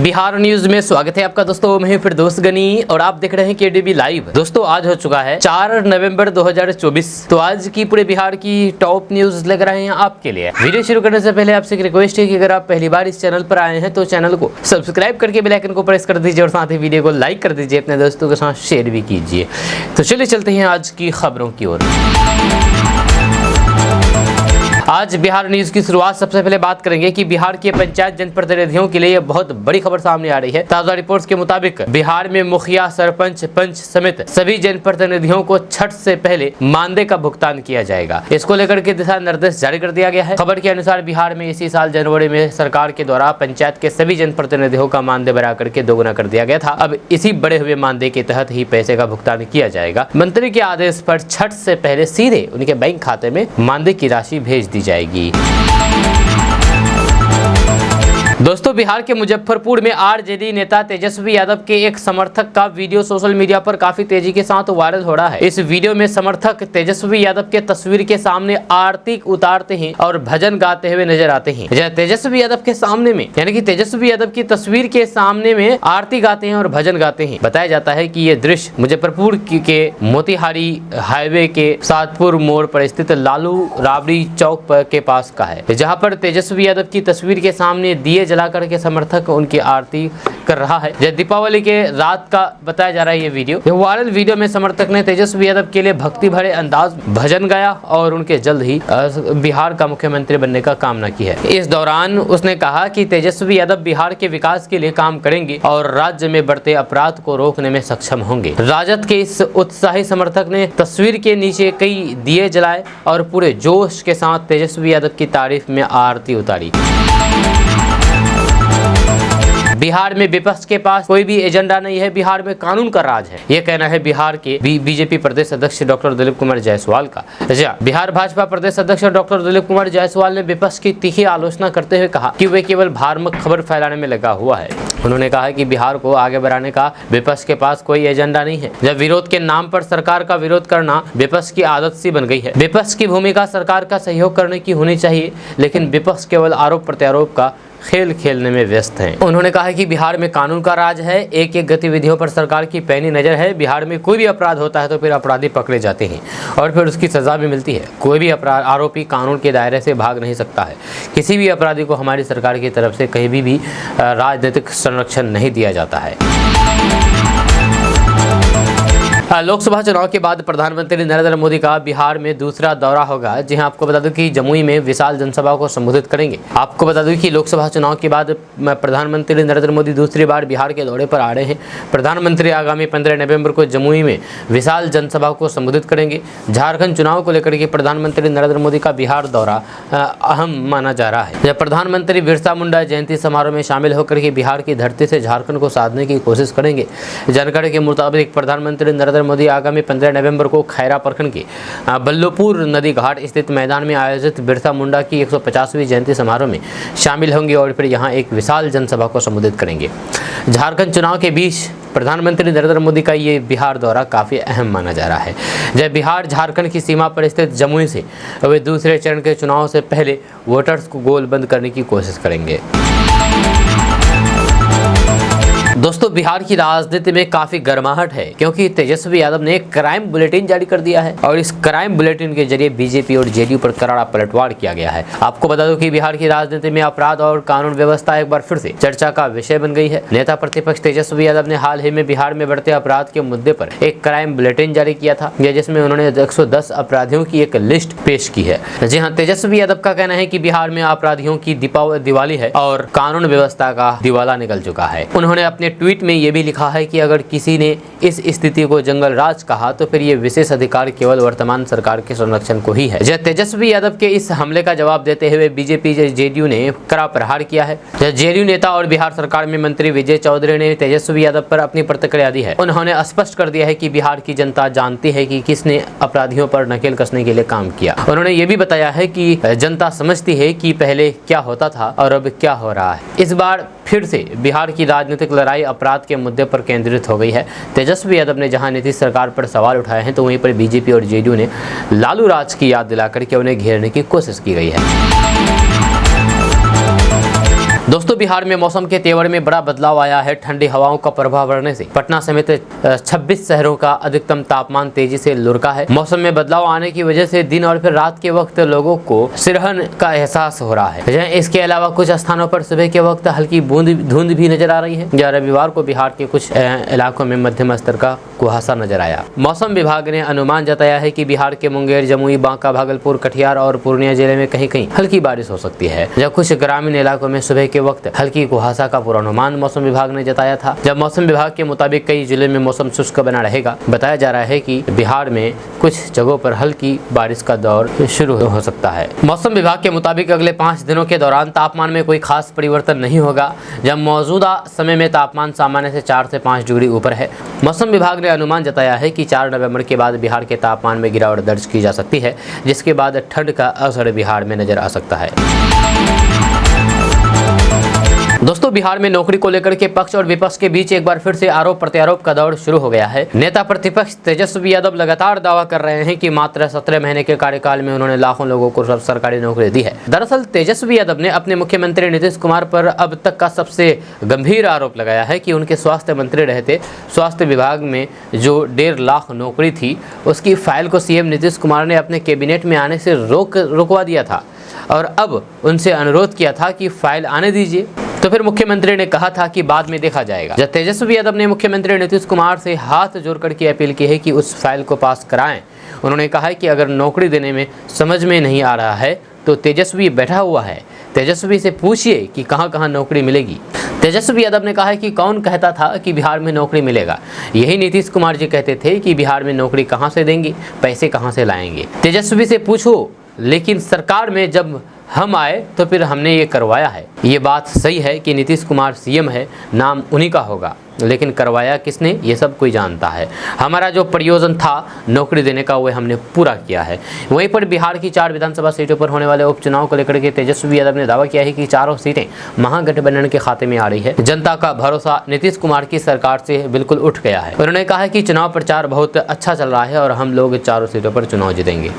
Bihar news में स्वागत है आपका दोस्तों। मैं फिर दोस्त गनी और आप देख रहे हैं केडीबी लाइव। दोस्तों आज हो चुका है 4 नवंबर 2024। तो आज की पूरे बिहार की टॉप न्यूज लेकर आए हैं आपके लिए। वीडियो शुरू करने से पहले आपसे एक रिक्वेस्ट है कि अगर आप पहली बार इस चैनल पर आए हैं तो चैनल को सब्सक्राइब करके बेल आइकन को प्रेस कर दीजिए और साथ ही वीडियो को लाइक कर दीजिए, अपने दोस्तों के साथ शेयर भी कीजिए। तो चलिए चलते हैं आज की खबरों की ओर। आज बिहार न्यूज की शुरुआत सबसे पहले बात करेंगे कि बिहार के पंचायत जनप्रतिनिधियों के लिए यह बहुत बड़ी खबर सामने आ रही है। ताजा रिपोर्ट्स के मुताबिक बिहार में मुखिया, सरपंच, पंच समेत सभी जनप्रतिनिधियों को छठ से पहले मानदेय का भुगतान किया जाएगा। इसको लेकर के दिशा निर्देश जारी कर दिया गया है। खबर के अनुसार बिहार में इसी साल जनवरी में सरकार के द्वारा पंचायत के सभी जनप्रतिनिधियों का मानदेय बढ़ा करके दोगुना कर दिया गया था। अब इसी बढ़े हुए मानदेय के तहत ही पैसे का भुगतान किया जाएगा। मंत्री के आदेश पर छठ से पहले सीधे उनके बैंक खाते में मानदेय की राशि भेज दी जाएगी। दोस्तों बिहार के मुजफ्फरपुर में आरजेडी नेता तेजस्वी यादव के एक समर्थक का वीडियो सोशल मीडिया पर काफी तेजी के साथ वायरल हो रहा है। इस वीडियो में समर्थक तेजस्वी यादव के तस्वीर के सामने आरती उतारते हैं और भजन गाते हुए नजर आते हैं। तेजस्वी यादव के सामने में यानी कि तेजस्वी यादव की तस्वीर के सामने में आरती गाते हैं और भजन गाते हैं। बताया जाता है कि ये दृश्य मुजफ्फरपुर के मोतिहारी हाईवे के सातपुर मोड़ पर स्थित लालू राबड़ी चौक के पास का है, जहाँ पर तेजस्वी यादव की तस्वीर के सामने दिए जला करके समर्थक उनकी आरती कर रहा है। जब दीपावली के रात का बताया जा रहा है ये वीडियो। वायरल वीडियो में समर्थक ने तेजस्वी यादव के लिए भक्ति भरे अंदाज भजन गाया और उनके जल्द ही बिहार का मुख्यमंत्री बनने का कामना की है। इस दौरान उसने कहा कि तेजस्वी यादव बिहार के विकास के लिए काम करेंगे और राज्य में बढ़ते अपराध को रोकने में सक्षम होंगे। राजद के इस उत्साही समर्थक ने तस्वीर के नीचे कई दिए जलाए और पूरे जोश के साथ तेजस्वी यादव की तारीफ में आरती उतारी। बिहार में विपक्ष के पास कोई भी एजेंडा नहीं है, बिहार में कानून का राज है। ये कहना है बिहार के बीजेपी प्रदेश अध्यक्ष डॉक्टर दिलीप कुमार जायसवाल का। बिहार भाजपा प्रदेश अध्यक्ष डॉक्टर दिलीप कुमार जायसवाल ने विपक्ष की तीखी आलोचना करते हुए कहा कि वे केवल भ्रामक खबर फैलाने में लगा हुआ है। उन्होंने कहा कि बिहार को आगे बढ़ाने का विपक्ष के पास कोई एजेंडा नहीं है। जब विरोध के नाम पर सरकार का विरोध करना विपक्ष की आदत सी बन गई है। विपक्ष की भूमिका सरकार का सहयोग करने की होनी चाहिए, लेकिन विपक्ष केवल आरोप प्रत्यारोप का खेल खेलने में व्यस्त हैं। उन्होंने कहा कि बिहार में कानून का राज है, एक एक गतिविधियों पर सरकार की पैनी नजर है। बिहार में कोई भी अपराध होता है तो फिर अपराधी पकड़े जाते हैं और फिर उसकी सजा भी मिलती है। कोई भी आरोपी कानून के दायरे से भाग नहीं सकता है। किसी भी अपराधी को हमारी सरकार की तरफ से कहीं भी राजनीतिक संरक्षण नहीं दिया जाता है। लोकसभा चुनाव के बाद प्रधानमंत्री नरेंद्र मोदी का बिहार में दूसरा दौरा होगा। जी हां, आपको बता दूं कि जमुई में विशाल जनसभा को संबोधित करेंगे। आपको बता दूं कि लोकसभा चुनाव के बाद प्रधानमंत्री नरेंद्र मोदी दूसरी बार बिहार के दौरे पर आ रहे हैं। प्रधानमंत्री आगामी 15 नवंबर को जमुई में विशाल जनसभा को संबोधित करेंगे। झारखंड चुनाव को लेकर के प्रधानमंत्री नरेंद्र मोदी का बिहार दौरा अहम माना जा रहा है। जब प्रधानमंत्री बिरसा मुंडा जयंती समारोह में शामिल होकर के बिहार की धरती से झारखंड को साधने की कोशिश करेंगे। जानकारी के मुताबिक प्रधानमंत्री नरेंद्र मोदी आगामी 15 नवंबर को खैरा प्रखंड के बल्लोपुर नदी घाट स्थित मैदान में आयोजित बिरसा मुंडा की 150वीं जयंती समारोह में शामिल होंगे और फिर यहां एक विशाल जनसभा को संबोधित करेंगे। झारखंड चुनाव के बीच प्रधानमंत्री नरेंद्र मोदी का ये बिहार दौरा काफ़ी अहम माना जा रहा है। जब बिहार झारखंड की सीमा पर स्थित जमुई से वे दूसरे चरण के चुनाव से पहले वोटर्स को गोलबंद करने की कोशिश करेंगे। दोस्तों बिहार की राजनीति में काफी गर्माहट है, क्योंकि तेजस्वी यादव ने एक क्राइम बुलेटिन जारी कर दिया है और इस क्राइम बुलेटिन के जरिए बीजेपी और जेडीयू पर करारा पलटवार किया गया है। आपको बता दूं कि बिहार की राजनीति में अपराध और कानून व्यवस्था एक बार फिर से चर्चा का विषय बन गई है। नेता प्रतिपक्ष तेजस्वी यादव ने हाल ही में बिहार में बढ़ते अपराध के मुद्दे पर एक क्राइम बुलेटिन जारी किया था, जिसमें उन्होंने 110 अपराधियों की एक लिस्ट पेश की है। जी हाँ, तेजस्वी यादव का कहना है कि बिहार में अपराधियों की दिवाली है और कानून व्यवस्था का दिवाला निकल चुका है। उन्होंने अपने ट्वीट में यह भी लिखा है कि अगर किसी ने इस स्थिति को जंगल राज कहा तो फिर ये विशेष अधिकार केवल वर्तमान सरकार के संरक्षण को ही है। जब तेजस्वी यादव के इस हमले का जवाब देते हुए बीजेपी जेडीयू ने कड़ा प्रहार किया है। जेडीयू नेता और बिहार सरकार में मंत्री विजय चौधरी ने तेजस्वी यादव पर अपनी प्रतिक्रिया दी है। उन्होंने स्पष्ट कर दिया है कि बिहार की जनता जानती है कि किसने अपराधियों पर नकेल कसने के लिए काम किया। उन्होंने ये भी बताया है कि जनता समझती है कि पहले क्या होता था और अब क्या हो रहा है। इस बार फिर से बिहार की राजनीतिक लड़ाई अपराध के मुद्दे पर केंद्रित हो गई है। तेजस्वी यादव ने जहां नीतीश सरकार पर सवाल उठाए हैं, तो वहीं पर बीजेपी और जेडीयू ने लालू राज की याद दिलाकर के उन्हें घेरने की कोशिश की गई है। दोस्तों बिहार में मौसम के तेवर में बड़ा बदलाव आया है। ठंडी हवाओं का प्रभाव बढ़ने से पटना समेत 26 शहरों का अधिकतम तापमान तेजी से लुढ़का है। मौसम में बदलाव आने की वजह से दिन और फिर रात के वक्त लोगों को सिरहन का एहसास हो रहा है। इसके अलावा कुछ स्थानों पर सुबह के वक्त हल्की धुंध भी नजर आ रही है। या रविवार को बिहार के कुछ इलाकों में मध्यम स्तर का कुहासा नजर आया। मौसम विभाग ने अनुमान जताया है कि बिहार के मुंगेर, जमुई, बांका, भागलपुर, कटिहार और पूर्णिया जिले में कहीं कहीं हल्की बारिश हो सकती है। जब कुछ ग्रामीण इलाकों में सुबह के वक्त हल्की कुहासा का पूर्वानुमान मौसम विभाग ने जताया था। जब मौसम विभाग के मुताबिक कई जिले में मौसम शुष्क बना रहेगा। बताया जा रहा है कि बिहार में कुछ जगहों पर हल्की बारिश का दौर शुरू हो सकता है। मौसम विभाग के मुताबिक अगले 5 दिनों के दौरान तापमान में कोई खास परिवर्तन नहीं होगा। जब मौजूदा समय में तापमान सामान्य से 4 से 5 डिग्री ऊपर है। मौसम विभाग ने अनुमान जताया है कि 4 नवंबर के बाद बिहार के तापमान में गिरावट दर्ज की जा सकती है, जिसके बाद ठंड का असर बिहार में नजर आ सकता है। दोस्तों बिहार में नौकरी को लेकर के पक्ष और विपक्ष के बीच एक बार फिर से आरोप प्रत्यारोप का दौर शुरू हो गया है। नेता प्रतिपक्ष तेजस्वी यादव लगातार दावा कर रहे हैं कि मात्र 17 महीने के कार्यकाल में उन्होंने लाखों लोगों को सरकारी नौकरी दी है। दरअसल तेजस्वी यादव ने अपने मुख्यमंत्री नीतीश कुमार पर अब तक का सबसे गंभीर आरोप लगाया है कि उनके स्वास्थ्य मंत्री रहते स्वास्थ्य विभाग में जो 1.5 लाख नौकरी थी, उसकी फाइल को सीएम नीतीश कुमार ने अपने कैबिनेट में आने से रुकवा दिया था और अब उनसे अनुरोध किया था कि फाइल आने दीजिए। तो फिर मुख्यमंत्री ने कहा था कि बाद में देखा जाएगा। जब तेजस्वी यादव ने मुख्यमंत्री नीतीश कुमार से हाथ जोड़कर के अपील की है कि उस फाइल को पास कराएं। उन्होंने कहा है कि अगर नौकरी देने में समझ में नहीं आ रहा है तो तेजस्वी बैठा हुआ है, तेजस्वी से पूछिए कि कहां कहां नौकरी मिलेगी। तेजस्वी यादव ने कहा है कि कौन कहता था कि बिहार में नौकरी मिलेगा। यही नीतीश कुमार जी कहते थे कि बिहार में नौकरी कहां से देंगे, पैसे कहां से लाएंगे। तेजस्वी से पूछो, लेकिन सरकार में जब हम आए तो फिर हमने ये करवाया है। ये बात सही है कि नीतीश कुमार सीएम है, नाम उन्हीं का होगा, लेकिन करवाया किसने ये सब कोई जानता है। हमारा जो प्रयोजन था नौकरी देने का वो हमने पूरा किया है। वहीं पर बिहार की 4 विधानसभा सीटों पर होने वाले उपचुनाव को लेकर के तेजस्वी यादव ने दावा किया है कि चारों सीटें महागठबंधन के खाते में आ रही है। जनता का भरोसा नीतीश कुमार की सरकार से बिल्कुल उठ गया है। उन्होंने कहा है कि चुनाव प्रचार बहुत अच्छा चल रहा है और हम लोग चारों सीटों पर चुनाव जीतेंगे।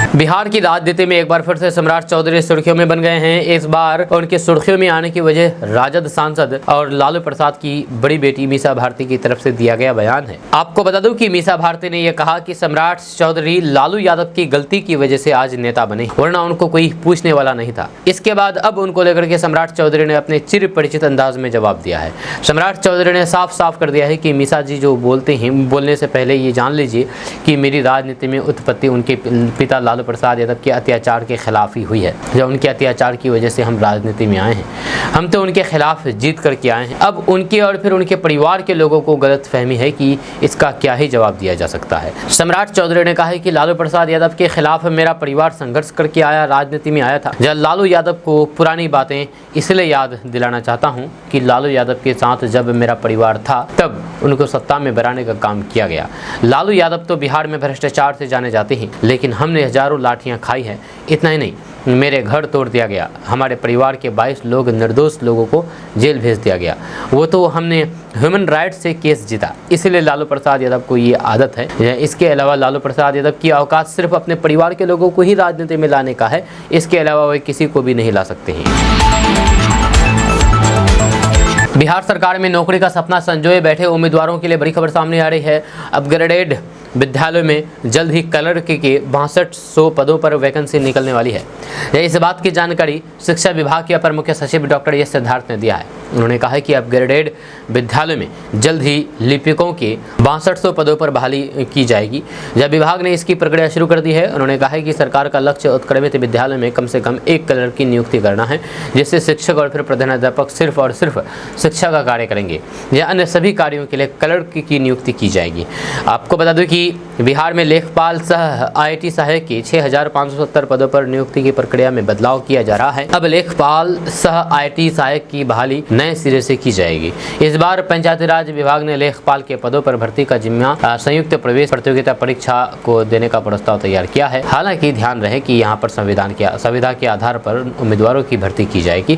बिहार की राजनीति में एक बार फिर से सम्राट चौधरी सुर्खियों में बन गए हैं। इस बार उनके सुर्खियों में आने की वजह राजद सांसद और लालू प्रसाद की बड़ी बेटी मीसा भारती की तरफ से दिया गया बयान है। आपको बता दूं कि मीसा भारती ने यह कहा कि सम्राट चौधरी लालू यादव की गलती की वजह से आज नेता बने, वरना उनको कोई पूछने वाला नहीं था। इसके बाद अब उनको लेकर के सम्राट चौधरी ने अपने चिर परिचित अंदाज में जवाब दिया है। सम्राट चौधरी ने साफ साफ कर दिया है कि मीसा जी जो बोलते हैं, बोलने से पहले ये जान लीजिए कि मेरी राजनीति में उत्पत्ति उनके पिता लालू प्रसाद यादव के अत्याचार के खिलाफ ही हुई है। जब उनके अत्याचार की वजह से हम राजनीति में आए हैं, हम तो उनके खिलाफ जीत करके आए हैं। अब उनके और फिर उनके परिवार के लोगों को गलतफहमी है कि इसका क्या ही जवाब दिया जा सकता है। सम्राट चौधरी ने कहा है कि लालू प्रसाद यादव के खिलाफ मेरा परिवार संघर्ष करके आया, राजनीति में आया था। जब लालू यादव को पुरानी बातें इसलिए याद दिलाना चाहता हूँ कि लालू यादव के साथ जब मेरा परिवार था तब उनको सत्ता में बराने का काम किया गया। लालू यादव तो बिहार में भ्रष्टाचार से जाने जाते हैं, लेकिन हमने हजारों लाठियां खाई है। इतना ही नहीं, मेरे घर तोड़ दिया गया, हमारे परिवार के 22 लोग निर्दोष लोगों को जेल भेज दिया गया। वो तो हमने ह्यूमन राइट्स से केस जीता, इसलिए लालू प्रसाद यादव को ये आदत है। इसके अलावा लालू प्रसाद यादव की औकात सिर्फ अपने परिवार के लोगों को ही राजनीति में लाने का है, इसके अलावा वे किसी को भी नहीं ला सकते हैं। बिहार सरकार में नौकरी का सपना संजोए बैठे उम्मीदवारों के लिए बड़ी खबर सामने आ रही है। अपग्रेडेड विद्यालयों में जल्द ही क्लर्क के 6200 पदों पर वैकेंसी निकलने वाली है। इस बात की जानकारी शिक्षा विभाग के अपर मुख्य सचिव डॉक्टर एस सिद्धार्थ ने दिया है। उन्होंने कहा है कि अपग्रेडेड विद्यालयों में जल्द ही लिपिकों के 6200 पदों पर बहाली की जाएगी। जब विभाग ने इसकी प्रक्रिया शुरू कर दी है, उन्होंने कहा है कि सरकार का लक्ष्य उत्क्रमित विद्यालयों में कम से कम 1 क्लर्क की नियुक्ति करना है, जिससे शिक्षक और फिर प्रधानाध्यापक सिर्फ और सिर्फ शिक्षा का कार्य करेंगे या अन्य सभी कार्यों के लिए क्लर्क की नियुक्ति की जाएगी। आपको बता दूं कि बिहार में लेखपाल सह आईटी सहायक की 6570 पदों पर नियुक्ति की प्रक्रिया में बदलाव किया जा रहा है। अब लेखपाल सह आईटी सहायक की बहाली नए सिरे से की जाएगी। इस बार पंचायती राज विभाग ने लेखपाल के पदों पर भर्ती का जिम्मा संयुक्त प्रवेश प्रतियोगिता परीक्षा को देने का प्रस्ताव तैयार किया है। हालांकि ध्यान रहे कि यहाँ पर संविदा के आधार पर उम्मीदवारों की भर्ती की जाएगी।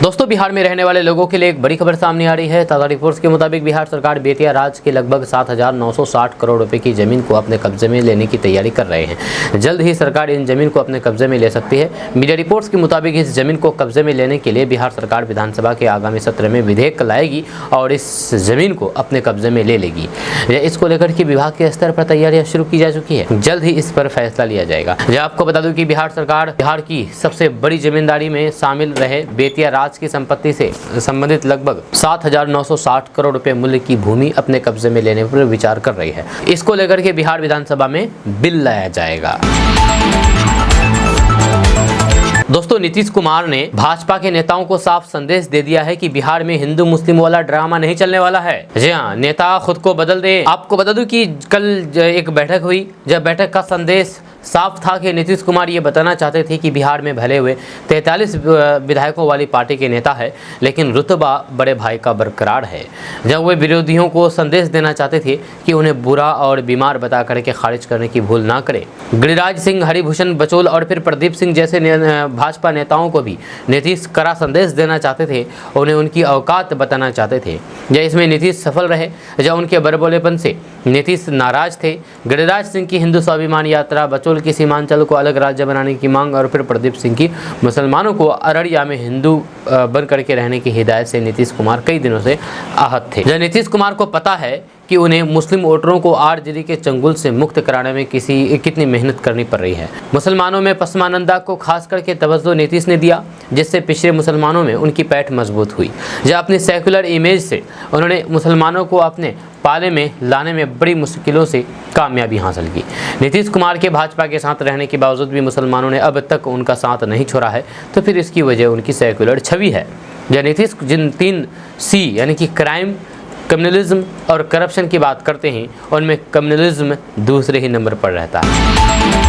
दोस्तों बिहार में रहने वाले लोगों के लिए एक बड़ी खबर सामने आ रही है। ताज़ा रिपोर्ट्स के मुताबिक बिहार सरकार बेतिया राज्य के लगभग 7,960 करोड़ रुपए की जमीन को अपने कब्जे में लेने की तैयारी कर रहे हैं। जल्द ही सरकार इन जमीन को अपने कब्जे में ले सकती है। मीडिया रिपोर्ट्स के मुताबिक इस जमीन को कब्जे में लेने के लिए बिहार सरकार विधानसभा के आगामी सत्र में विधेयक लाएगी और इस जमीन को अपने कब्जे में ले लेगी। इसको लेकर के विभाग के स्तर पर तैयारियां शुरू की जा चुकी है। जल्द ही इस पर फैसला लिया जाएगा। आपको बता दूं कि बिहार सरकार बिहार की सबसे बड़ी जमींदारी में शामिल रहे बेतिया राज्य की संपत्ति से संबंधित लगभग 7,960 करोड़ रुपए मूल्य की भूमि अपने कब्जे में लेने पर विचार कर रही है। इसको लेकर के बिहार विधानसभा में बिल लाया जाएगा। दोस्तों नीतीश कुमार ने भाजपा के नेताओं को साफ संदेश दे दिया है कि बिहार में हिंदू मुस्लिम वाला ड्रामा नहीं चलने वाला है। जी हाँ, नेता खुद को बदल दे। आपको बता दूं कि कल एक बैठक हुई, जब बैठक का संदेश साफ था कि नीतीश कुमार ये बताना चाहते थे कि बिहार में भले हुए 43 विधायकों वाली पार्टी के नेता है, लेकिन रुतबा बड़े भाई का बरकरार है। जब वे विरोधियों को संदेश देना चाहते थे कि उन्हें बुरा और बीमार बता करके खारिज करने की भूल ना करें। गिरिराज सिंह, हरिभूषण बचौल और फिर प्रदीप सिंह जैसे भाजपा नेताओं को भी नीतीश कड़ा संदेश देना चाहते थे, उन्हें उनकी औकात बताना चाहते थे। जब इसमें नीतीश सफल रहे, जब उनके बड़बोलेपन से नीतीश नाराज थे। गिरिराज सिंह की हिंदू स्वाभिमान यात्रा, बचौल की सीमांचल को अलग राज्य बनाने की मांग और फिर प्रदीप सिंह की मुसलमानों को अररिया में हिंदू बन करके रहने की हिदायत से नीतीश कुमार कई दिनों से आहत थे। जब नीतीश कुमार को पता है कि उन्हें मुस्लिम वोटरों को आरजेडी के चंगुल से मुक्त कराने में कितनी मेहनत करनी पड़ रही है। मुसलमानों में पसमानंदा को खास करके तवज्जो नीतीश ने दिया, जिससे पिछड़े मुसलमानों में उनकी पैठ मजबूत हुई। जब अपनी सेकुलर इमेज से उन्होंने मुसलमानों को अपने पाले में लाने में बड़ी मुश्किलों से कामयाबी हासिल की। नीतीश कुमार के भाजपा के साथ रहने के बावजूद भी मुसलमानों ने अब तक उनका साथ नहीं छोड़ा है, तो फिर इसकी वजह उनकी सेकुलर छवि है। जब नीतीश जिन 3 C यानी कि क्राइम, कम्युनलिज्म और करप्शन की बात करते हैं, उनमें कम्युनलिज्म दूसरे ही नंबर पर रहता है।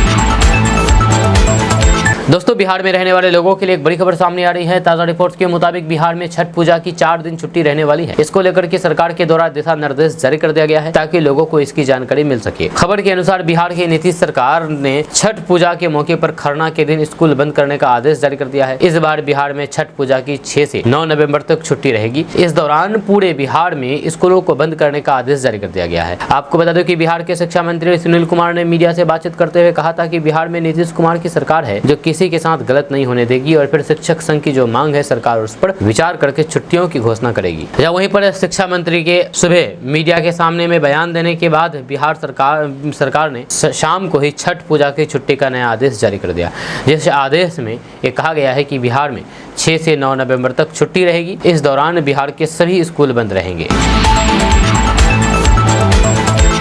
दोस्तों बिहार में रहने वाले लोगों के लिए एक बड़ी खबर सामने आ रही है। ताज़ा रिपोर्ट्स के मुताबिक बिहार में छठ पूजा की 4 दिन छुट्टी रहने वाली है। इसको लेकर के सरकार के द्वारा दिशा निर्देश जारी कर दिया गया है ताकि लोगों को इसकी जानकारी मिल सके। खबर के अनुसार बिहार की नीतीश सरकार ने छठ पूजा के मौके पर खरना के दिन स्कूल बंद करने का आदेश जारी कर दिया है। इस बार बिहार में छठ पूजा की 6 से 9 नवम्बर तक छुट्टी रहेगी। इस दौरान पूरे बिहार में स्कूलों को बंद करने का आदेश जारी कर दिया गया है। आपको बता दें कि बिहार के शिक्षा मंत्री सुनील कुमार ने मीडिया से बातचीत करते हुए कहा था कि बिहार में नीतीश कुमार की सरकार है जो किसी के साथ गलत नहीं होने देगी और फिर शिक्षक संघ की जो मांग है सरकार उस पर विचार करके छुट्टियों की घोषणा करेगी। या वहीं पर शिक्षा मंत्री के सुबह मीडिया के सामने में बयान देने के बाद बिहार सरकार ने शाम को ही छठ पूजा की छुट्टी का नया आदेश जारी कर दिया। जिस आदेश में ये कहा गया है कि बिहार में 6 से 9 नवंबर तक छुट्टी रहेगी। इस दौरान बिहार के सभी स्कूल बंद रहेंगे।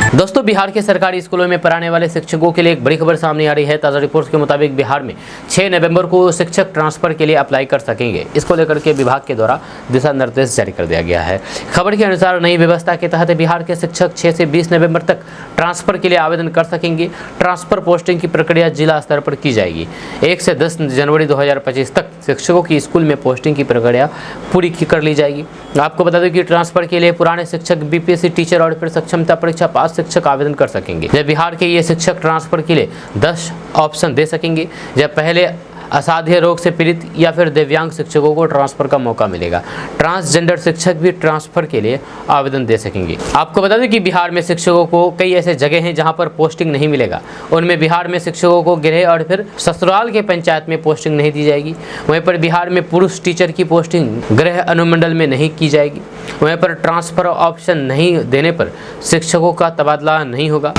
दोस्तों बिहार के सरकारी स्कूलों में पढ़ाने वाले शिक्षकों के लिए एक बड़ी खबर सामने आ रही है। ताज़ा रिपोर्ट्स के मुताबिक बिहार में 6 नवंबर को शिक्षक ट्रांसफर के लिए अप्लाई कर सकेंगे। इसको लेकर के विभाग के द्वारा दिशा निर्देश जारी कर दिया गया है। खबर के अनुसार नई व्यवस्था के तहत बिहार के शिक्षक 6 से 20 नवंबर तक ट्रांसफर के लिए आवेदन कर सकेंगे। ट्रांसफर पोस्टिंग की प्रक्रिया जिला स्तर पर की जाएगी। 1 से 10 जनवरी 2025 तक शिक्षकों की स्कूल में पोस्टिंग की प्रक्रिया पूरी कर ली जाएगी। आपको बता दें कि ट्रांसफर के लिए पुराने शिक्षक, बीपीएससी टीचर और फिर सक्षमता परीक्षा पास शिक्षक आवेदन कर सकेंगे। जब बिहार के ये शिक्षक ट्रांसफर के लिए 10 ऑप्शन दे सकेंगे। जब पहले असाध्य रोग से पीड़ित या फिर दिव्यांग शिक्षकों को ट्रांसफर का मौका मिलेगा। ट्रांसजेंडर शिक्षक भी ट्रांसफर के लिए आवेदन दे सकेंगे। आपको बता दें कि बिहार में शिक्षकों को कई ऐसे जगह हैं जहां पर पोस्टिंग नहीं मिलेगा। उनमें बिहार में शिक्षकों को गृह और फिर ससुराल के पंचायत में पोस्टिंग नहीं दी जाएगी। वहीं पर बिहार में पुरुष टीचर की पोस्टिंग गृह अनुमंडल में नहीं की जाएगी। वहीं पर ट्रांसफर ऑप्शन नहीं देने पर शिक्षकों का तबादला नहीं होगा।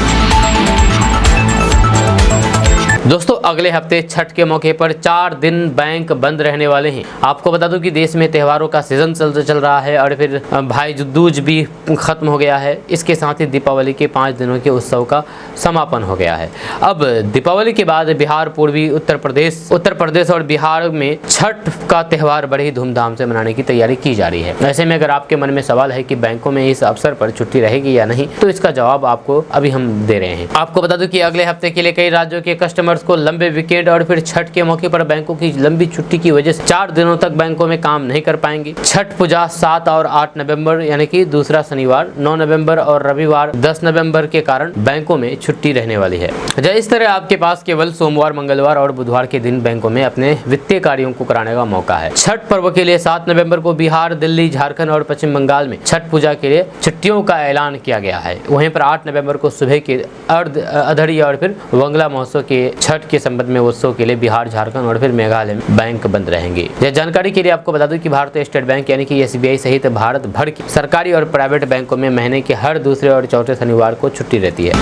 दोस्तों अगले हफ्ते छठ के मौके पर 4 दिन बैंक बंद रहने वाले हैं। आपको बता दूं कि देश में त्योहारों का सीजन चल रहा है और फिर भाई दूज भी खत्म हो गया है। इसके साथ ही दीपावली के 5 दिनों के उत्सव का समापन हो गया है। अब दीपावली के बाद बिहार, पूर्वी उत्तर प्रदेश और बिहार में छठ का त्यौहार बड़े ही धूमधाम से मनाने की तैयारी की जा रही है। ऐसे में अगर आपके मन में सवाल है कि बैंकों में इस अवसर पर छुट्टी रहेगी या नहीं, तो इसका जवाब आपको अभी हम दे रहे हैं। आपको बता दूं कि अगले हफ्ते के लिए कई राज्यों के कस्टमर कस्टमर्स को लंबे वीकेंड और फिर छठ के मौके पर बैंकों की लंबी छुट्टी की वजह से 4 दिनों तक बैंकों में काम नहीं कर पाएंगे। छठ पूजा 7 और 8 नवंबर यानी कि दूसरा शनिवार, 9 नवंबर और रविवार 10 नवंबर के कारण बैंकों में छुट्टी रहने वाली है। इस तरह आपके पास केवल सोमवार, मंगलवार और बुधवार के दिन बैंकों में अपने वित्तीय कार्यों को कराने का मौका है। छठ पर्व के लिए 7 नवंबर को बिहार, दिल्ली, झारखंड और पश्चिम बंगाल में छठ पूजा के लिए छुट्टियों का ऐलान किया गया है। वहीं पर 8 नवंबर को सुबह के अधड़िया और फिर वंगला महोत्सव के छठ के संबंध में उत्सव के लिए बिहार, झारखंड और फिर मेघालय में बैंक बंद रहेंगे। यह जानकारी के लिए आपको बता दूं कि भारतीय स्टेट बैंक यानी कि SBI सहित भारत भर की सरकारी और प्राइवेट बैंकों में महीने के हर दूसरे और चौथे शनिवार को छुट्टी रहती है।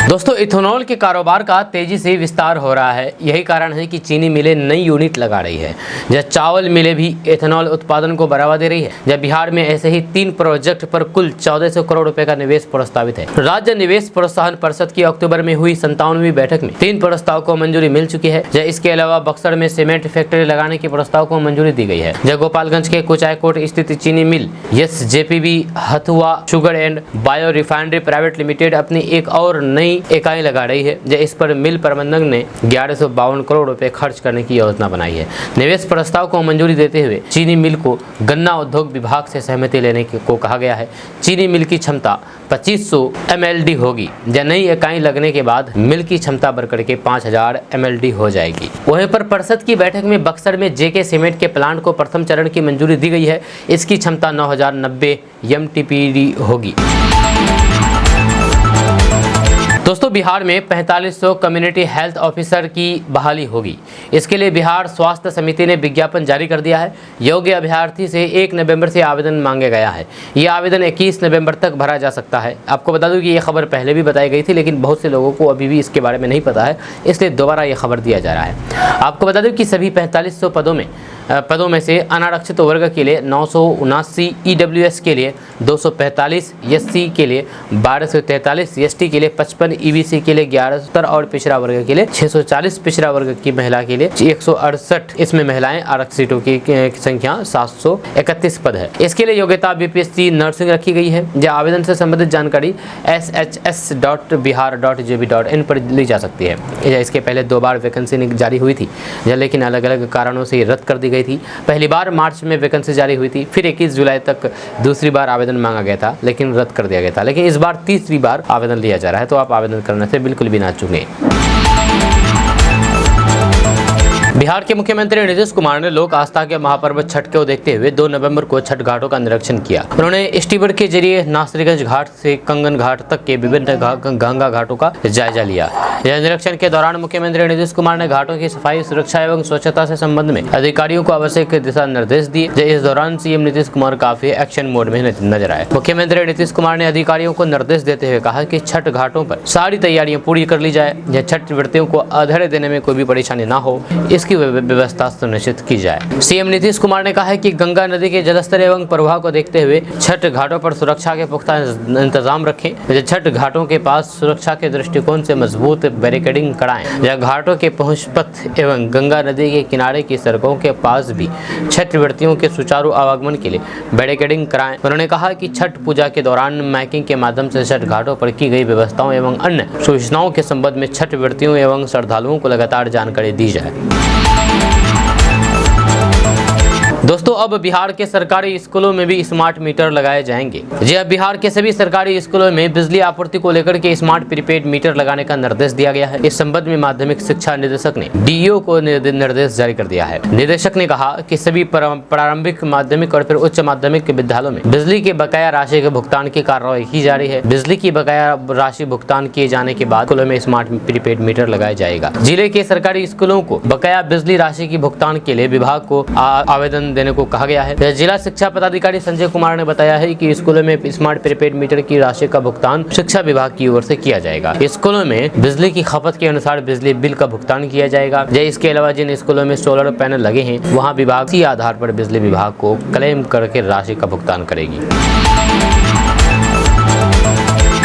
दोस्तों, इथेनॉल के कारोबार का तेजी से विस्तार हो रहा है। यही कारण है कि चीनी मिलें नई यूनिट लगा रही है। जब चावल मिलें भी इथेनॉल उत्पादन को बढ़ावा दे रही है। जब बिहार में ऐसे ही 3 प्रोजेक्ट पर कुल 1400 करोड़ रुपए का निवेश प्रस्तावित है। राज्य निवेश प्रोत्साहन परिषद की अक्टूबर में हुई 57वीं बैठक में 3 प्रस्ताव को मंजूरी मिल चुकी है। इसके अलावा बक्सर में सीमेंट फैक्ट्री लगाने के प्रस्ताव को मंजूरी दी गई है। जब गोपालगंज के कुचायकोट स्थित चीनी मिल SJPB Hathua sugar and bio refinery private limited अपनी एक और नई इकाई लगा रही है। इस पर मिल प्रबंधक ने 1152 करोड़ रुपए खर्च करने की योजना बनाई है। निवेश प्रस्ताव को मंजूरी देते हुए चीनी मिल को गन्ना उद्योग विभाग से सहमति लेने को कहा गया है। चीनी मिल की क्षमता 2500 MLD होगी। नई इकाई लगने के बाद मिल की क्षमता बढ़कर के 5000 MLD हो जाएगी। वहीं पर परिषद की बैठक में बक्सर में JK सीमेंट के प्लांट को प्रथम चरण की मंजूरी दी गई है। इसकी क्षमता 9090 MTPD होगी। दोस्तों, बिहार में 4500 कम्युनिटी हेल्थ ऑफिसर की बहाली होगी। इसके लिए बिहार स्वास्थ्य समिति ने विज्ञापन जारी कर दिया है। योग्य अभ्यर्थी से 1 नवंबर से आवेदन मांगा गया है। ये आवेदन 21 नवंबर तक भरा जा सकता है। आपको बता दूं कि ये खबर पहले भी बताई गई थी, लेकिन बहुत से लोगों को अभी भी इसके बारे में नहीं पता है, इसलिए दोबारा ये खबर दिया जा रहा है। आपको बता दूं कि सभी 4500 पदों में से अनारक्षित वर्ग के लिए 979, EWS के लिए 245, SC के लिए 1243, ST के लिए 55, EBC के लिए 1170 और पिछड़ा वर्ग के लिए 640, पिछड़ा वर्ग की महिला के लिए 168। इसमें महिलाएं आरक्षित सीटों की संख्या 731 पद है। इसके लिए योग्यता BPSC नर्सिंग रखी गई है। यह आवेदन से संबंधित जानकारी shs.bihar.gov.in पर ली जा सकती है। इसके पहले 2 बार वैकेंसी जारी हुई थी, लेकिन अलग अलग कारणों से रद्द कर दी गई थी। पहली बार मार्च में वैकेंसी जारी हुई थी, फिर 21 जुलाई तक दूसरी बार आवेदन मांगा गया था, लेकिन रद्द कर दिया गया था। लेकिन इस बार तीसरी बार आवेदन लिया जा रहा है, तो आप आवेदन करने से बिल्कुल भी ना चूकें। बिहार के मुख्यमंत्री नीतीश कुमार ने लोक आस्था के महापर्व छठ को देखते हुए 2 नवंबर को छठ घाटों का निरीक्षण किया। उन्होंने स्टीमर के जरिए नासरीगंज घाट से कंगन घाट तक के विभिन्न गंगा घाटों का जायजा लिया। यह निरीक्षण के दौरान मुख्यमंत्री नीतीश कुमार ने घाटों की सफाई, सुरक्षा एवं स्वच्छता से संबंध में अधिकारियों को आवश्यक दिशा निर्देश दिए। इस दौरान CM नीतीश कुमार काफी एक्शन मोड में नजर आए। मुख्यमंत्री नीतीश कुमार ने अधिकारियों को निर्देश देते हुए कहा कि छठ घाटों पर सारी तैयारियां पूरी कर ली जाए। यह छठ व्रतियों को अधेड़े देने में कोई भी परेशानी न हो, इसकी व्यवस्था सुनिश्चित की जाए। CM नीतीश कुमार ने कहा है कि गंगा नदी के जलस्तर एवं प्रवाह को देखते हुए छठ घाटों पर सुरक्षा के पुख्ता इंतजाम रखें। छठ घाटों के पास सुरक्षा के दृष्टिकोण से मजबूत बैरिकेडिंग कराएं। या घाटों के पहुंच पथ एवं गंगा नदी के किनारे की सड़कों के पास भी छठ व्रतियों के सुचारू आवागमन के लिए बैरिकेडिंग कराएं। उन्होंने कहा कि छठ पूजा के दौरान माइकिंग के माध्यम से छठ घाटों पर की गई व्यवस्थाओं एवं अन्य सूचनाओं के संबंध में छठ व्रतियों एवं श्रद्धालुओं को लगातार जानकारी दी जाए। दोस्तों, अब बिहार के सरकारी स्कूलों में भी स्मार्ट मीटर लगाए जाएंगे। जी अब बिहार के सभी सरकारी स्कूलों में बिजली आपूर्ति को लेकर के स्मार्ट प्रीपेड मीटर लगाने का निर्देश दिया गया है। इस संबंध में माध्यमिक शिक्षा निदेशक ने DEO को निर्देश जारी कर दिया है। निदेशक ने कहा कि सभी प्रारंभिक, माध्यमिक और फिर उच्च माध्यमिक के विद्यालयों में बिजली के बकाया राशि के भुगतान की कार्रवाई की जा रही है। बिजली की बकाया राशि भुगतान किए जाने के बाद स्कूलों में स्मार्ट प्रीपेड मीटर लगाया जाएगा। जिले के सरकारी स्कूलों को बकाया बिजली राशि की भुगतान के लिए विभाग को आवेदन देने को कहा गया है। जिला शिक्षा पदाधिकारी संजय कुमार ने बताया है कि स्कूलों में स्मार्ट प्रीपेड मीटर की राशि का भुगतान शिक्षा विभाग की ओर से किया जाएगा। स्कूलों में बिजली की खपत के अनुसार बिजली बिल का भुगतान किया जाएगा। इसके अलावा जिन स्कूलों में सोलर पैनल लगे हैं, वहां विभाग इसी आधार पर बिजली विभाग को क्लेम करके राशि का भुगतान करेगी।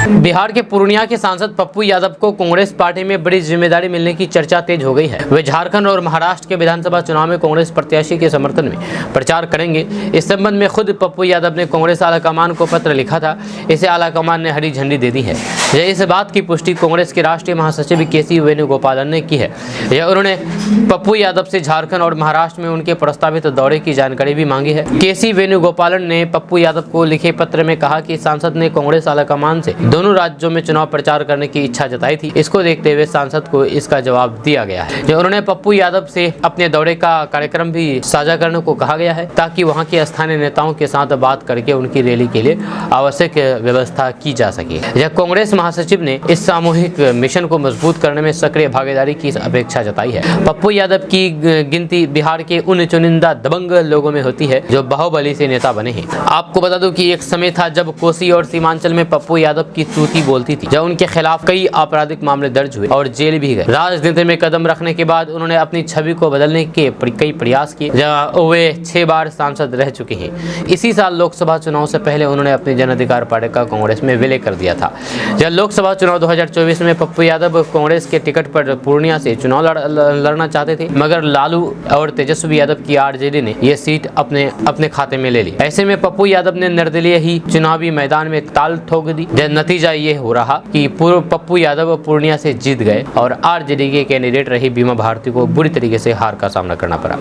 बिहार के पूर्णिया के सांसद पप्पू यादव को कांग्रेस पार्टी में बड़ी जिम्मेदारी मिलने की चर्चा तेज हो गई है। वे झारखंड और महाराष्ट्र के विधानसभा चुनाव में कांग्रेस प्रत्याशी के समर्थन में प्रचार करेंगे। इस संबंध में खुद पप्पू यादव ने कांग्रेस आलाकमान को पत्र लिखा था। इसे आलाकमान ने हरी झंडी दे दी है। इस बात की पुष्टि कांग्रेस के राष्ट्रीय महासचिव केसी वेणुगोपालन ने की है। उन्होंने पप्पू यादव से झारखंड और महाराष्ट्र में उनके प्रस्तावित दौरे की जानकारी भी मांगी है। केसी वेणुगोपालन ने पप्पू यादव को लिखे पत्र में कहा कि सांसद ने कांग्रेस आलाकमान से दोनों राज्यों में चुनाव प्रचार करने की इच्छा जताई थी। इसको देखते हुए सांसद को इसका जवाब दिया गया है। उन्होंने पप्पू यादव से अपने दौरे का कार्यक्रम भी साझा करने को कहा गया है, ताकि वहां के स्थानीय नेताओं के साथ बात करके उनकी रैली के लिए आवश्यक व्यवस्था की जा सके। कांग्रेस महासचिव ने इस सामूहिक मिशन को मजबूत करने में सक्रिय भागीदारी की अपेक्षा जताई है। पप्पू यादव की गिनती बिहार के उन चुनिंदा दबंग लोगों में होती है जो बाहुबली से नेता बने हैं। आपको बता दूं कि एक समय था जब कोसी और सीमांचल में पप्पू यादव की तूती बोलती थी, जब उनके खिलाफ कई आपराधिक मामले दर्ज हुए और जेल भी गए। राजनीति में कदम रखने के बाद उन्होंने अपनी छवि को बदलने के कई प्रयास किए। वे 6 बार सांसद रह चुके हैं। इसी साल लोकसभा चुनाव से पहले उन्होंने अपनी जन अधिकार पार्टी का कांग्रेस में विलय कर दिया था। जब लोकसभा चुनाव 2024 में पप्पू यादव कांग्रेस के टिकट पर पूर्णिया से चुनाव लड़ना चाहते थे, मगर लालू और तेजस्वी यादव की आरजेडी ने यह सीट अपने खाते में ले ली। ऐसे में पप्पू यादव ने निर्दलीय ही चुनावी मैदान में ताल ठोक दी। नतीजा ये हो रहा कि पप्पू यादव पूर्णिया से जीत गए और आरजेडी के कैंडिडेट रही बीमा भारती को बुरी तरीके से हार का सामना करना पड़ा।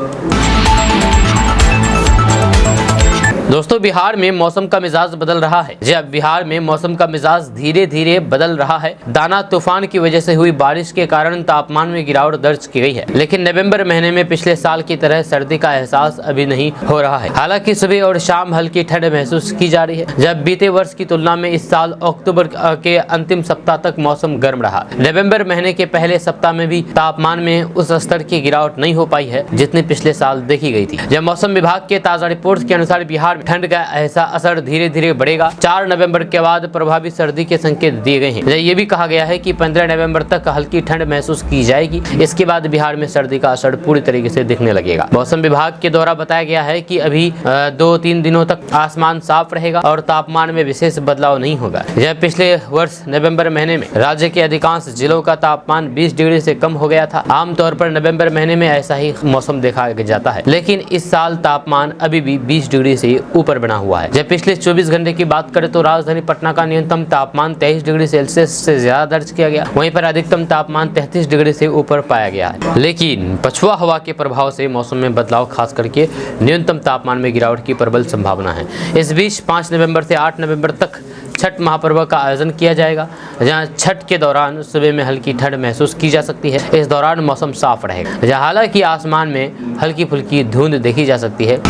दोस्तों, बिहार में मौसम का मिजाज बदल रहा है। जब बिहार में मौसम का मिजाज धीरे धीरे बदल रहा है। दाना तूफान की वजह से हुई बारिश के कारण तापमान में गिरावट दर्ज की गई है, लेकिन नवंबर महीने में पिछले साल की तरह सर्दी का एहसास अभी नहीं हो रहा है। हालांकि सुबह और शाम हल्की ठंड महसूस की जा रही है। जब बीते वर्ष की तुलना में इस साल अक्टूबर के अंतिम सप्ताह तक मौसम गर्म रहा। नवम्बर महीने के पहले सप्ताह में भी तापमान में उस स्तर की गिरावट नहीं हो पाई है जितनी पिछले साल देखी गई थी। जब मौसम विभाग के ताजा रिपोर्ट के अनुसार बिहार ठंड का ऐसा असर धीरे धीरे बढ़ेगा। 4 नवंबर के बाद प्रभावी सर्दी के संकेत दिए गए हैं। ये भी कहा गया है कि 15 नवंबर तक हल्की ठंड महसूस की जाएगी। इसके बाद बिहार में सर्दी का असर पूरी तरीके से दिखने लगेगा। मौसम विभाग के द्वारा बताया गया है कि अभी 2-3 दिनों तक आसमान साफ रहेगा और तापमान में विशेष बदलाव नहीं होगा। जब पिछले वर्ष नवंबर महीने में राज्य के अधिकांश जिलों का तापमान 20 डिग्री से कम हो गया था। आमतौर पर नवंबर महीने में ऐसा ही मौसम देखा जाता है, लेकिन इस साल तापमान अभी भी 20 डिग्री से ऊपर बना हुआ है। जब पिछले 24 घंटे की बात करें तो राजधानी पटना का न्यूनतम तापमान 23 डिग्री सेल्सियस से ज्यादा दर्ज किया गया। वहीं पर अधिकतम तापमान 33 डिग्री से ऊपर पाया गया है। लेकिन पछुआ हवा के प्रभाव से मौसम में बदलाव, खास करके न्यूनतम तापमान में गिरावट की प्रबल संभावना है। इस बीच 5 नवंबर से 8 नवंबर तक छठ महापर्व का आयोजन किया जाएगा, जहां छठ के दौरान सुबह में हल्की ठंड महसूस की जा सकती है। इस दौरान मौसम साफ रहेगा, जहां हालांकि आसमान में हल्की फुल्की धुंध देखी जा सकती है।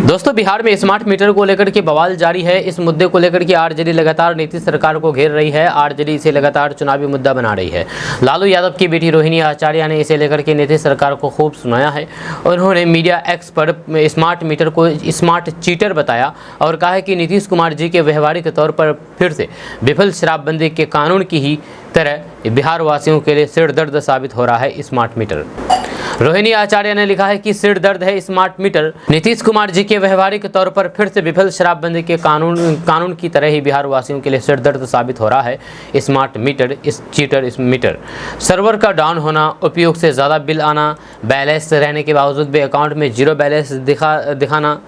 दोस्तों, बिहार में स्मार्ट मीटर को लेकर के बवाल जारी है। इस मुद्दे को लेकर के आरजेडी लगातार नीतीश सरकार को घेर रही है। आरजेडी इसे लगातार चुनावी मुद्दा बना रही है। लालू यादव की बेटी रोहिणी आचार्य ने इसे लेकर के नीतीश सरकार को खूब सुनाया है। उन्होंने मीडिया एक्स पर स्मार्ट मीटर को स्मार्ट चीटर बताया और कहा है कि नीतीश कुमार जी के व्यवहारिक तौर पर फिर से विफल शराबबंदी के कानून की ही तरह बिहार वासियों के लिए सिर दर्द साबित हो रहा है स्मार्ट मीटर। रोहिणी आचार्य ने लिखा है कि सिर दर्द है स्मार्ट मीटर। नीतीश कुमार जी के व्यवहारिक तौर पर फिर से विफल शराबबंदी के कानून की तरह ही बिहार वासियों के लिए सिर दर्द साबित हो रहा है स्मार्ट मीटर। इस चीटर इस मीटर सर्वर का डाउन होना, उपयोग से ज़्यादा बिल आना, बैलेंस रहने के बावजूद भी अकाउंट में जीरो बैलेंस दिखाना,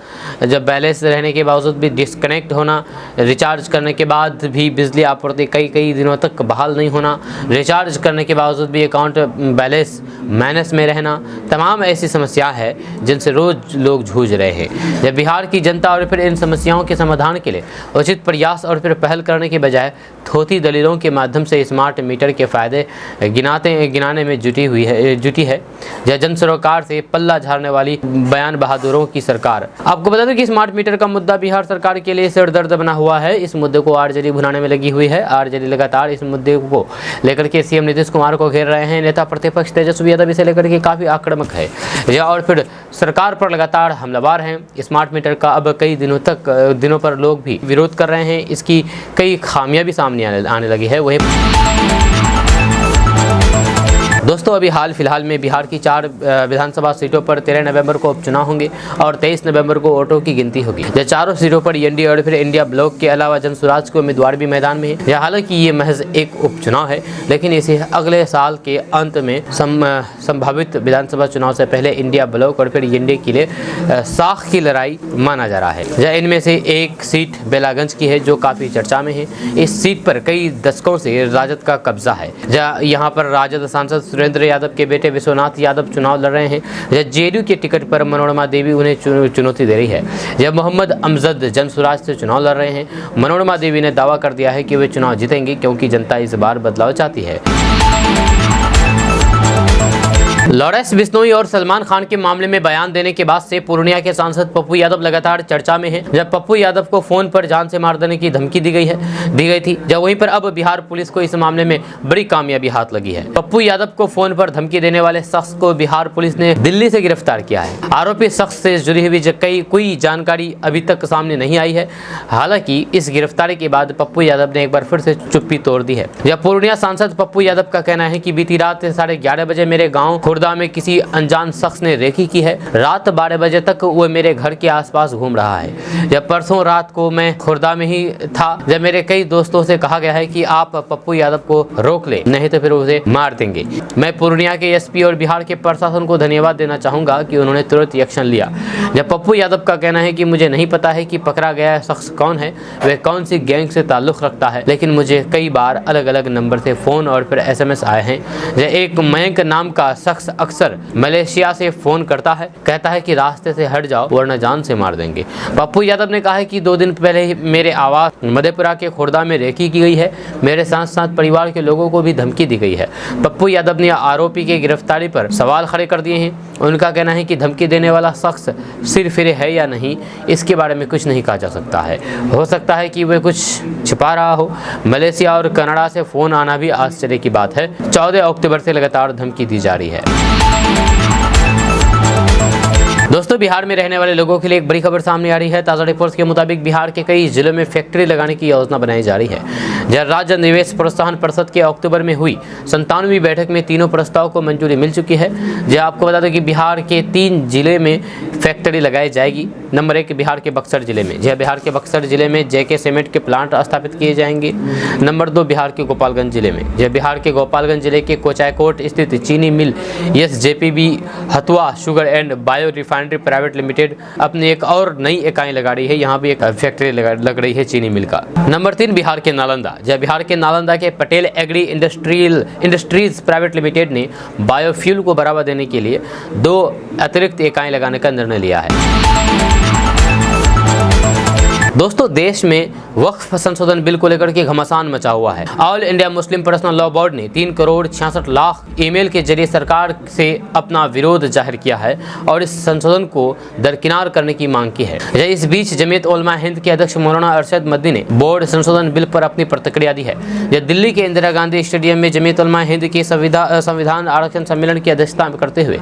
जब बैलेंस रहने के बावजूद भी डिस्कनेक्ट होना, रिचार्ज करने के बाद भी बिजली आपूर्ति कई दिनों तक बहाल नहीं होना, रिचार्ज करने के बावजूद भी अकाउंट बैलेंस माइनस में रहना, तमाम ऐसी समस्या है जिनसे रोज लोग जूझ रहे हैं। जब बिहार की जनता और फिर इन समस्याओं के समाधान के लिए उचित प्रयास और फिर पहल करने के बजाय थोथी दलीलों के माध्यम से स्मार्ट मीटर के फायदे गिनाने में जुटी है या जन सरोकार से पल्ला झाड़ने वाली बयान बहादुरों की सरकार। आपको बता दें कि स्मार्ट मीटर का मुद्दा बिहार सरकार के लिए सिर दर्द बना हुआ है। इस मुद्दे को आरजेडी भुनाने में लगी हुई है। आरजेडी लगातार इस मुद्दे को लेकर के सीएम नीतीश कुमार को घेर रहे हैं। नेता प्रतिपक्ष तेजस्वी यादव इसे लेकर के काफी आक्रामक है और फिर सरकार पर लगातार हमलावर हैं। स्मार्ट मीटर का अब कई दिनों पर लोग भी विरोध कर रहे हैं। इसकी कई खामियां भी सामने आने लगी है। दोस्तों अभी हाल फिलहाल में बिहार की 4 विधानसभा सीटों पर 13 नवंबर को उपचुनाव होंगे और 23 नवंबर को वोटों की गिनती होगी। यह चारों सीटों पर एनडीए और फिर इंडिया ब्लॉक के अलावा जनसुराज के उम्मीदवार भी मैदान में है। हालांकि ये महज एक उपचुनाव है, लेकिन इसे अगले साल के अंत में संभावित विधानसभा चुनाव से पहले इंडिया ब्लॉक और फिर एनडीए के लिए साख की लड़ाई माना जा रहा है। इनमें से एक सीट बेलागंज की है जो काफी चर्चा में है। इस सीट पर कई दशकों से राजद का कब्जा है। यहाँ पर राजद सांसद सुरेंद्र यादव के बेटे विश्वनाथ यादव चुनाव लड़ रहे हैं। जेडीयू के टिकट पर मनोरमा देवी उन्हें चुनौती दे रही है। जब मोहम्मद अमजद जनसुराज से चुनाव लड़ रहे हैं। मनोरमा देवी ने दावा कर दिया है कि वे चुनाव जीतेंगे क्योंकि जनता इस बार बदलाव चाहती है। लॉरेंस बिश्नोई और सलमान खान के मामले में बयान देने के बाद से पूर्णिया के सांसद पप्पू यादव लगातार चर्चा में हैं। जब पप्पू यादव को फोन पर जान से मार देने की धमकी दी गई थी। जब वहीं पर अब बिहार पुलिस को इस मामले में बड़ी कामयाबी हाथ लगी है। पप्पू यादव को फोन पर धमकी देने वाले शख्स को बिहार पुलिस ने दिल्ली से गिरफ्तार किया है। आरोपी शख्स से जुड़ी हुई कोई जानकारी अभी तक सामने नहीं आई है। हालांकि इस गिरफ्तारी के बाद पप्पू यादव ने एक बार फिर से चुप्पी तोड़ दी है। जब पूर्णिया सांसद पप्पू यादव का कहना है कि बीती रात 11:30 बजे मेरे गाँव खुर्दा में किसी अनजान शख्स ने रेकी की है। रात 12 बजे तक वो मेरे घर के आसपास घूम रहा है। जब परसों रात को मैं खुर्दा में ही था, जब मेरे कई दोस्तों से कहा गया है कि आप पप्पू यादव को रोक ले, नहीं तो फिर उसे मार देंगे। मैं पूर्णिया के एसपी और बिहार के प्रशासन को धन्यवाद देना चाहूंगा कि उन्होंने तुरंत एक्शन लिया। जब पप्पू यादव का कहना है कि मुझे नहीं पता है कि पकड़ा गया शख्स कौन है, वह कौन सी गैंग से ताल्लुक रखता है, लेकिन मुझे कई बार अलग अलग नंबर से फोन और फिर SMS आए हैं। एक मयंक नाम का शख्स अक्सर मलेशिया से फोन करता है, कहता है कि रास्ते से हट जाओ वरना जान से मार देंगे। पप्पू यादव ने कहा है कि 2 दिन पहले ही मेरे आवास मधेपुरा के खुर्दा में रेकी की गई है। मेरे साथ साथ परिवार के लोगों को भी धमकी दी गई है। पप्पू यादव ने आरोपी के गिरफ्तारी पर सवाल खड़े कर दिए हैं। उनका कहना है कि धमकी देने वाला शख्स सिर फिरे है या नहीं, इसके बारे में कुछ नहीं कहा जा सकता है। हो सकता है कि वह कुछ छिपा रहा हो। मलेशिया और कनाडा से फोन आना भी आश्चर्य की बात है। 14 अक्टूबर से लगातार धमकी दी जा रही है। दोस्तों बिहार में रहने वाले लोगों के लिए एक बड़ी खबर सामने आ रही है। ताज़ा रिपोर्ट्स के मुताबिक बिहार के कई जिलों में फैक्ट्री लगाने की योजना बनाई जा रही है। जब राज्य निवेश प्रोत्साहन परिषद के अक्टूबर में हुई 97वीं बैठक में तीनों प्रस्ताव को मंजूरी मिल चुकी है। जो आपको बता दें कि बिहार के 3 जिले में फैक्ट्री लगाई जाएगी। नंबर 1 बिहार के बक्सर जिले में। जहाँ बिहार के बक्सर जिले में JK सीमेंट के प्लांट स्थापित किए जाएंगे। नंबर 2 बिहार के गोपालगंज जिले में। जहाँ बिहार के गोपालगंज जिले के कोचायकोट स्थित चीनी मिल SJPB Hathua sugar and bio refinery private limited अपनी एक और नई इकाई लगा रही है। यहाँ भी एक फैक्ट्री लग रही है चीनी मिल का। नंबर 3 बिहार के नालंदा। जहाँ बिहार के नालंदा के Patel agri industries private limited ने बायोफ्यूल को बढ़ावा देने के लिए 2 अतिरिक्त इकाई लगाने का निर्णय लिया है। दोस्तों देश में वक्फ संशोधन बिल को लेकर के घमासान मचा हुआ है। All India Muslim personal law board ने 3 करोड़ 66 लाख ईमेल के जरिए सरकार से अपना विरोध जाहिर किया है और इस संशोधन को दरकिनार करने की मांग की है। इस बीच जमीयत उलमा हिंद के अध्यक्ष मौलाना अरशद मदनी ने बोर्ड संशोधन बिल पर अपनी प्रतिक्रिया दी है। यह दिल्ली के इंदिरा गांधी स्टेडियम में जमीयत उलमा हिंद के संविधान आरक्षण सम्मेलन की अध्यक्षता करते हुए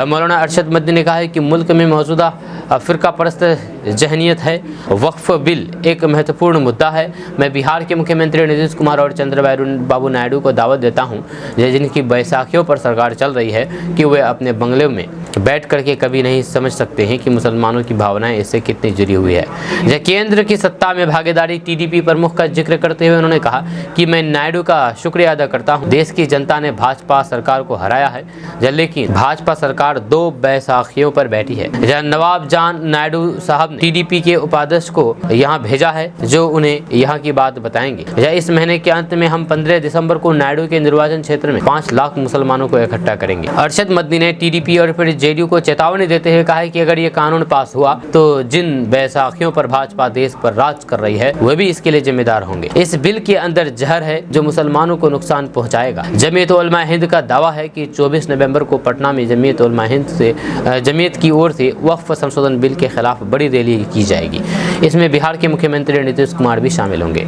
मौलाना अरशद मदनी ने कहा है कि मुल्क में मौजूदा फिरका परस्त जहनीत है। वक्फ बिल एक महत्वपूर्ण मुद्दा है। मैं बिहार के मुख्यमंत्री नीतीश कुमार और चंद्रबाबू नायडू को दावत देता हूं, जिनकी बैसाखियों पर सरकार चल रही है, कि वे अपने बंगले में बैठ करके कभी नहीं समझ सकते हैं कि मुसलमानों की भावनाएं इससे कितनी जुड़ी हुई है। केंद्र की सत्ता में भागीदारी TDP प्रमुख का जिक्र करते हुए उन्होंने कहा कि मैं नायडू का शुक्रिया अदा करता हूं। देश की जनता ने भाजपा सरकार को हराया है, लेकिन भाजपा सरकार 2 बैसाखियों पर बैठी है। नवाब जान नायडू साहब ने TDP के उपाध्यक्ष को यहाँ भेजा है, जो उन्हें यहाँ की बात बताएंगे। इस महीने के अंत में हम 15 दिसंबर को नायडू के निर्वाचन क्षेत्र में 5 लाख मुसलमानों को इकट्ठा करेंगे। अरशद मदनी ने TDP और फिर JDU को चेतावनी देते हुए कहा है कि अगर ये कानून पास हुआ तो जिन बैसाखियों पर भाजपा देश पर राज कर रही है वे भी इसके लिए जिम्मेदार होंगे। इस बिल के अंदर जहर है जो मुसलमानों को नुकसान पहुंचाएगा। जमीयत उलमा हिंद का दावा है कि 24 नवंबर को पटना में जमीयत उलमा हिंद से जमीयत की ओर से वक्फ संशोधन बिल के खिलाफ बड़ी रैली की जाएगी। इसमें बिहार के मुख्यमंत्री नीतीश कुमार भी शामिल होंगे।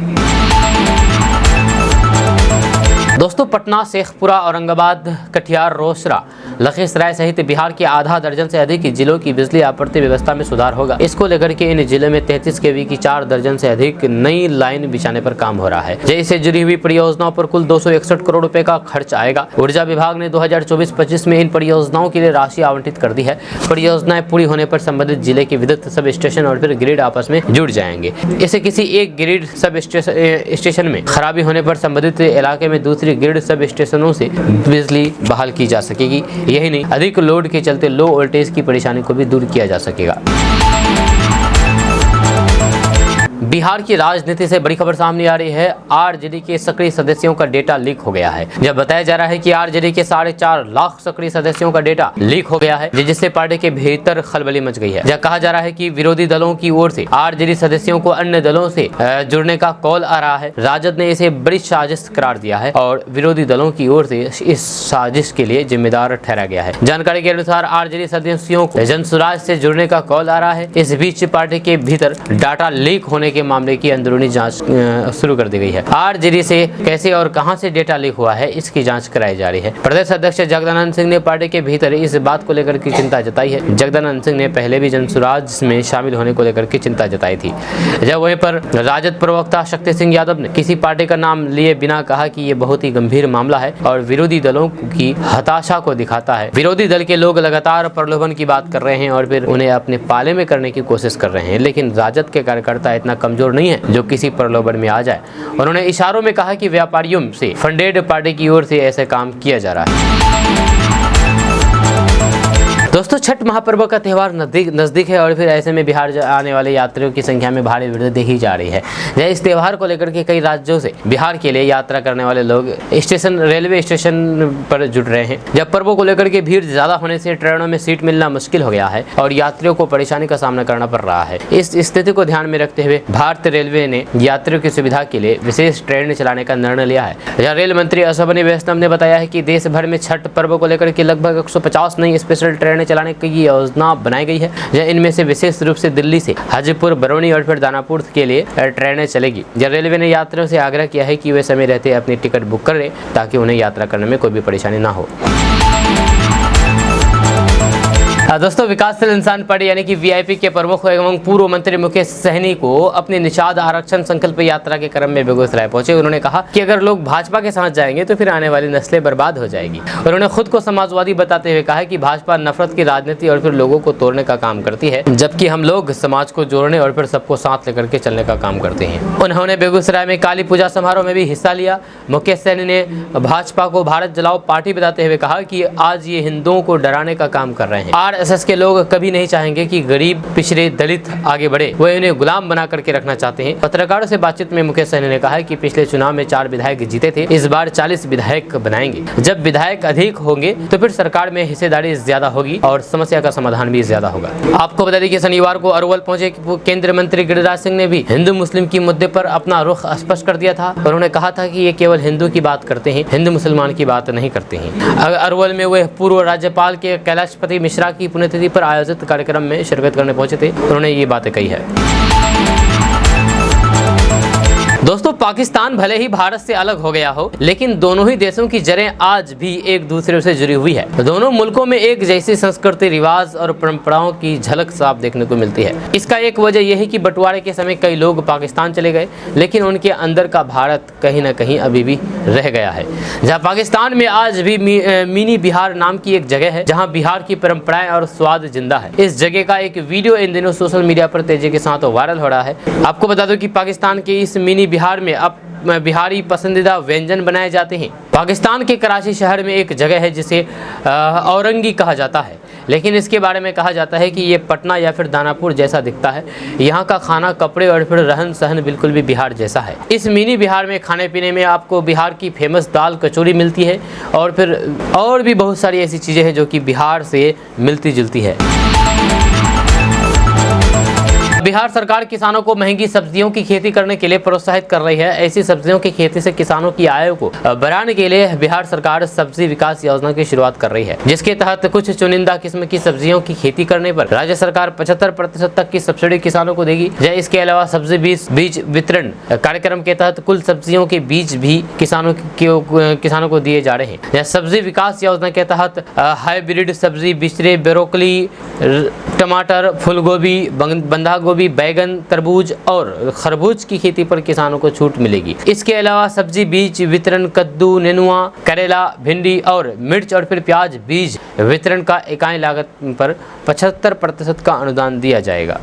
दोस्तों पटना, शेखपुरा, औरंगाबाद, कटिहार, रोसड़ा, लखीसराय सहित बिहार के आधा दर्जन से अधिक जिलों की बिजली आपूर्ति व्यवस्था में सुधार होगा। इसको लेकर के इन जिलों में 33 kV की 4 दर्जन से अधिक नई लाइन बिछाने पर काम हो रहा है। जैसे जुड़ी हुई परियोजनाओं पर कुल 261 करोड़ रुपए का खर्च आएगा। ऊर्जा विभाग ने 2024-25 में इन परियोजनाओं के लिए राशि आवंटित कर दी है। परियोजनाएं पूरी होने पर संबंधित जिले के विद्युत सब स्टेशन और फिर ग्रिड आपस में जुड़ जाएंगे। इससे किसी एक ग्रिड सब स्टेशन में खराबी होने पर संबंधित इलाके में दूसरी ग्रिड सब स्टेशनों से बिजली बहाल की जा सकेगी। यही नहीं, अधिक लोड के चलते लो वोल्टेज की परेशानी को भी दूर किया जा सकेगा। बिहार की राजनीति से बड़ी खबर सामने आ रही है। आरजेडी के सक्रिय सदस्यों का डेटा लीक हो गया है। जब बताया जा रहा है कि आरजेडी के 4.5 लाख सक्रिय सदस्यों का डेटा लीक हो गया है, जिससे पार्टी के भीतर खलबली मच गई है। जब कहा जा रहा है कि विरोधी दलों की ओर से आरजेडी सदस्यों को अन्य दलों से जुड़ने का कॉल आ रहा है। राजद ने इसे बड़ी साजिश करार दिया है और विरोधी दलों की ओर से इस साजिश के लिए जिम्मेदार ठहरा गया है। जानकारी के अनुसार आरजेडी सदस्यों को जनसुराज से जुड़ने का कॉल आ रहा है। इस बीच पार्टी के भीतर डाटा लीक होने के मामले की अंदरूनी जांच शुरू कर दी गई है। आरजेडी से कैसे और कहां से डेटा लीक हुआ है, इसकी जांच कराई जा रही है। प्रदेश अध्यक्ष जगदानंद सिंह ने पार्टी के भीतर इस बात को लेकर की चिंता जताई है। जगदानंद सिंह ने पहले भी जनसुराज में शामिल होने को लेकर की चिंता जताई थी। जब वहीं पर राजद प्रवक्ता शक्ति सिंह यादव ने किसी पार्टी का नाम लिए बिना कहा कि ये बहुत ही गंभीर मामला है और विरोधी दलों की हताशा को दिखाता है। विरोधी दल के लोग लगातार प्रलोभन की बात कर रहे हैं और फिर उन्हें अपने पाले में करने की कोशिश कर रहे हैं, लेकिन राजद के कार्यकर्ता इतना कमजोर नहीं है जो किसी प्रलोभन में आ जाए। उन्होंने इशारों में कहा कि व्यापारियों से फंडेड पार्टी की ओर से ऐसे काम किया जा रहा है। दोस्तों छठ महापर्व का त्यौहार नजदीक है और फिर ऐसे में बिहार आने वाले यात्रियों की संख्या में भारी वृद्धि देखी जा रही है। इस त्यौहार को लेकर के कई राज्यों से बिहार के लिए यात्रा करने वाले लोग रेलवे स्टेशन पर जुट रहे हैं। जब पर्वों को लेकर के भीड़ ज्यादा होने से ट्रेनों में सीट मिलना मुश्किल हो गया है और यात्रियों को परेशानी का सामना करना पड़ रहा है। इस स्थिति को ध्यान में रखते हुए भारतीय रेलवे ने यात्रियों की सुविधा के लिए विशेष ट्रेन चलाने का निर्णय लिया है। रेल मंत्री अश्विनी वैष्णव ने बताया है कि देश भर में छठ पर्व को लेकर के लगभग 150 नई स्पेशल ट्रेन चलाने की योजना बनाई गई है। इनमें से विशेष रूप से दिल्ली से हाजीपुर, बरौनी और फिर दानापुर के लिए ट्रेनें चलेगी। रेलवे ने यात्रियों से आग्रह किया है कि वे समय रहते अपनी टिकट बुक करें ताकि उन्हें यात्रा करने में कोई भी परेशानी ना हो। दोस्तों विकासशील इंसान पार्टी यानी कि वीआईपी के प्रमुख एवं पूर्व मंत्री मुकेश सहनी को अपनी निषाद आरक्षण संकल्प यात्रा के क्रम में बेगूसराय पहुंचे। उन्होंने कहा कि अगर लोग भाजपा के साथ जाएंगे तो फिर आने वाली नस्लें बर्बाद हो जाएगी। उन्होंने खुद को समाजवादी बताते हुए कहा कि भाजपा नफरत की राजनीति और फिर लोगों को तोड़ने का काम करती है, जबकि हम लोग समाज को जोड़ने और फिर सबको साथ लेकर के चलने का काम करते हैं। उन्होंने बेगूसराय में काली पूजा समारोह में भी हिस्सा लिया। मुकेश सहनी ने भाजपा को भारत जलाओ पार्टी बताते हुए कहा कि आज ये हिंदुओं को डराने का काम कर रहे हैं। आरएसएस के लोग कभी नहीं चाहेंगे कि गरीब, पिछड़े, दलित आगे बढ़े, वो इन्हें गुलाम बना करके रखना चाहते हैं। पत्रकारों से बातचीत में मुकेश सहनी ने कहा कि पिछले चुनाव में 4 विधायक जीते थे, इस बार 40 विधायक बनाएंगे। जब विधायक अधिक होंगे तो फिर सरकार में हिस्सेदारी ज्यादा होगी और समस्या का समाधान भी ज्यादा होगा। आपको बता दें कि शनिवार को अरवल पहुंचे केंद्रीय मंत्री गिरिराज सिंह ने भी हिंदू मुस्लिम की मुद्दे पर अपना रुख स्पष्ट कर दिया था। उन्होंने कहा था कि ये केवल हिंदू की बात करते हैं, हिंदू मुसलमान की बात नहीं करते हैं। अरवल में वे पूर्व राज्यपाल के कैलाशपति मिश्रा की पुण्यतिथि पर आयोजित कार्यक्रम में शिरकत करने पहुंचे थे। उन्होंने ये बातें कही है। दोस्तों पाकिस्तान भले ही भारत से अलग हो गया हो, लेकिन दोनों ही देशों की जड़ें आज भी एक दूसरे से जुड़ी हुई है। दोनों मुल्कों में एक जैसी संस्कृति, रिवाज और परंपराओं की झलक साफ देखने को मिलती है। इसका एक वजह यह है कि बंटवारे के समय कई लोग पाकिस्तान चले गए, लेकिन उनके अंदर का भारत कहीं न कहीं अभी भी रह गया है। जहाँ पाकिस्तान में आज भी मिनी बिहार नाम की एक जगह है, जहाँ बिहार की परंपराएं और स्वाद जिंदा है। इस जगह का एक वीडियो इन दिनों सोशल मीडिया पर तेजी के साथ वायरल हो रहा है। आपको बता दो कि पाकिस्तान के इस मिनी बिहार में अब बिहारी पसंदीदा व्यंजन बनाए जाते हैं। पाकिस्तान के कराची शहर में एक जगह है जिसे औरंगी कहा जाता है, लेकिन इसके बारे में कहा जाता है कि ये पटना या फिर दानापुर जैसा दिखता है। यहाँ का खाना, कपड़े और फिर रहन सहन बिल्कुल भी बिहार जैसा है। इस मिनी बिहार में खाने पीने में आपको बिहार की फेमस दाल कचौरी मिलती है और फिर और भी बहुत सारी ऐसी चीज़ें हैं जो कि बिहार से मिलती जुलती है। बिहार सरकार किसानों को महंगी सब्जियों की खेती करने के लिए प्रोत्साहित कर रही है। ऐसी सब्जियों की खेती से किसानों की आय को बढ़ाने के लिए बिहार सरकार सब्जी विकास योजना की शुरुआत कर रही है, जिसके तहत कुछ चुनिंदा किस्म की सब्जियों की खेती करने पर राज्य सरकार 75% तक की सब्सिडी किसानों को देगी। इसके अलावा सब्जी बीज वितरण कार्यक्रम के तहत कुल सब्जियों के बीज भी किसानों को दिए जा रहे हैं। सब्जी विकास योजना के तहत हाइब्रिड सब्जी, बिचरे, ब्रोकली, टमाटर, फूलगोभी, बंधा गोभी, बैगन, तरबूज और खरबूज की खेती पर किसानों को छूट मिलेगी। इसके अलावा सब्जी बीज वितरण, कद्दू, नेनुआ, करेला, भिंडी और मिर्च और फिर प्याज बीज वितरण का इकाई लागत पर 75% का अनुदान दिया जाएगा।